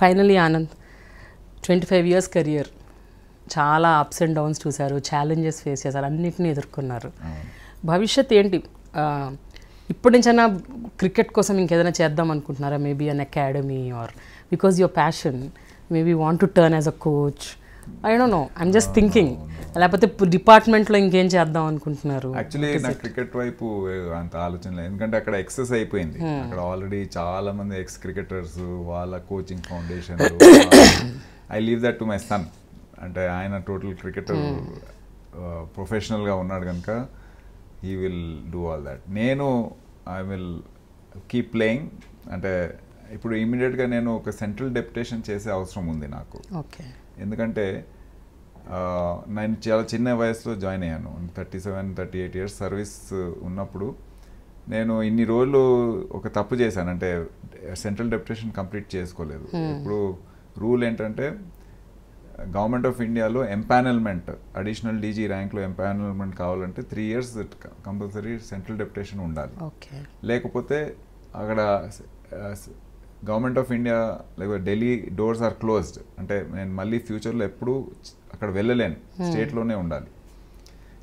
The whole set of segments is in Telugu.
ఫైనలీ ఆనంద్ 25 years కెరియర్, చాలా అప్స్ అండ్ డౌన్స్ చూశారు, ఛాలెంజెస్ ఫేస్ చేశారు, అన్నింటినీ ఎదుర్కొన్నారు. భవిష్యత్ ఏంటి? ఇప్పటి నుంచైనా క్రికెట్ కోసం ఇంకేదైనా చేద్దాం అనుకుంటున్నారా? Maybe an academy are because your passion maybe want to turn as a coach? I don't know, I'm just thinking. లేకపోతే డిపార్ట్మెంట్లో ఇంకేం చేద్దాం అనుకుంటున్నారు? యాక్చువల్లీ నా క్రికెట్ వైపు అంత ఆలోచన లేదు, ఎందుకంటే అక్కడ ఎక్సెస్ అయిపోయింది. అక్కడ ఆల్రెడీ చాలా మంది ఎక్స్ క్రికెటర్స్, వాళ్ళ coaching foundation. I leave that to my son. అంటే ఆయన టోటల్ క్రికెటర్ ప్రొఫెషనల్గా ఉన్నాడు కనుక he will do all that. నేను ఐ విల్ కీప్ ప్లేయింగ్. అంటే ఇప్పుడు ఇమీడియట్గా నేను ఒక సెంట్రల్ డెప్యుటేషన్ చేసే అవసరం ఉంది నాకు. ఓకే. ఎందుకంటే నేను చాలా చిన్న వయసులో జాయిన్ అయ్యాను. 37-38 years సర్వీస్ ఉన్నప్పుడు నేను ఇన్ని రోజులు ఒక తప్పు చేశాను, అంటే సెంట్రల్ డెప్యుటేషన్ కంప్లీట్ చేసుకోలేదు. ఇప్పుడు రూల్ ఏంటంటే గవర్నమెంట్ ఆఫ్ ఇండియాలో ఎంపానల్మెంట్, అడిషనల్ డీజీ ర్యాంక్లో ఎంపానల్మెంట్ కావాలంటే 3 years కంపల్సరీ సెంట్రల్ డెప్యుటేషన్ ఉండాలి. లేకపోతే అక్కడ గవర్నమెంట్ ఆఫ్ ఇండియా లేకపోతే ఢిల్లీ డోర్స్ ఆర్ క్లోజ్డ్, అంటే నేను మళ్ళీ ఫ్యూచర్లో ఎప్పుడు అక్కడ వెళ్ళలేను, స్టేట్లోనే ఉండాలి.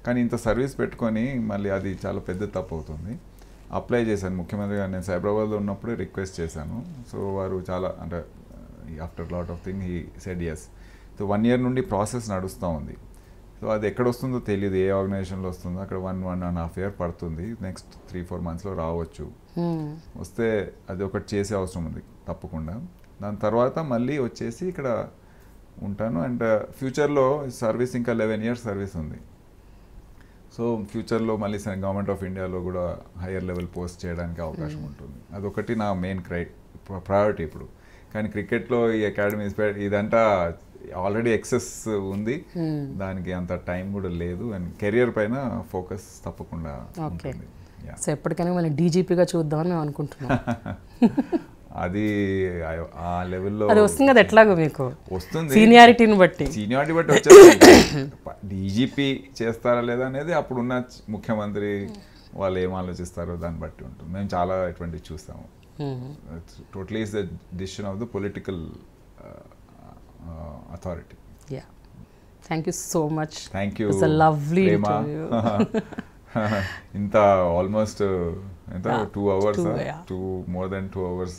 కానీ ఇంత సర్వీస్ పెట్టుకొని మళ్ళీ అది చాలా పెద్ద తప్పు అవుతుంది. అప్లై చేశాను ముఖ్యమంత్రి గారు, నేను సైబరాబాద్లో ఉన్నప్పుడు రిక్వెస్ట్ చేశాను. సో వారు చాలా, అంటే after lot of thing he said yes. So 1 year నుండి ప్రాసెస్ నడుస్తూ ఉంది. సో అది ఎక్కడ వస్తుందో తెలియదు, ఏ ఆర్గనైజేషన్లో వస్తుందో. అక్కడ 1.5 year పడుతుంది. నెక్స్ట్ 3-4 monthsలో రావచ్చు. వస్తే అది ఒకటి చేసే అవసరం ఉంది తప్పకుండా. దాని తర్వాత మళ్ళీ వచ్చేసి ఇక్కడ ఉంటాను. అండ్ ఫ్యూచర్లో సర్వీస్ ఇంకా 11 years సర్వీస్ ఉంది. సో ఫ్యూచర్లో మళ్ళీ గవర్నమెంట్ ఆఫ్ ఇండియాలో కూడా హయ్యర్ లెవెల్ పోస్ట్ చేయడానికి అవకాశం ఉంటుంది. అదొకటి నా మెయిన్ ప్రయారిటీ ఇప్పుడు. కానీ క్రికెట్లో ఈ అకాడమీస్ ఇదంతా ఆల్రెడీ ఎక్సెస్ ఉంది, దానికి అంత టైం కూడా లేదు. అండ్ కెరియర్ పైన ఫోకస్ తప్పకుండా ఉంటుంది. సో ఎప్పటికైనా మళ్ళీ డీజీపీగా చూద్దామని మేము అనుకుంటున్నాం. అది ఆ లెవెల్లో అది వస్తుంది కదా, ఎట్లాగో మీకు వస్తుంది సీనియారిటీని బట్టి. సీనియారిటీ బట్టి వచ్చేది. డీజీపీ చేస్తారా లేదా అనేది అప్పుడున్న ముఖ్యమంత్రి వాళ్ళు ఏం ఆలోచిస్తారో దాన్ని బట్టి ఉంటుంది. మేము చాలా ఇటువంటివి చూస్తాము. Totally is the decision of the political authority. Yeah. Thank you so much. Thank you. It's a lovely interview. Inta almost 2 hours, yeah. more than 2 hours.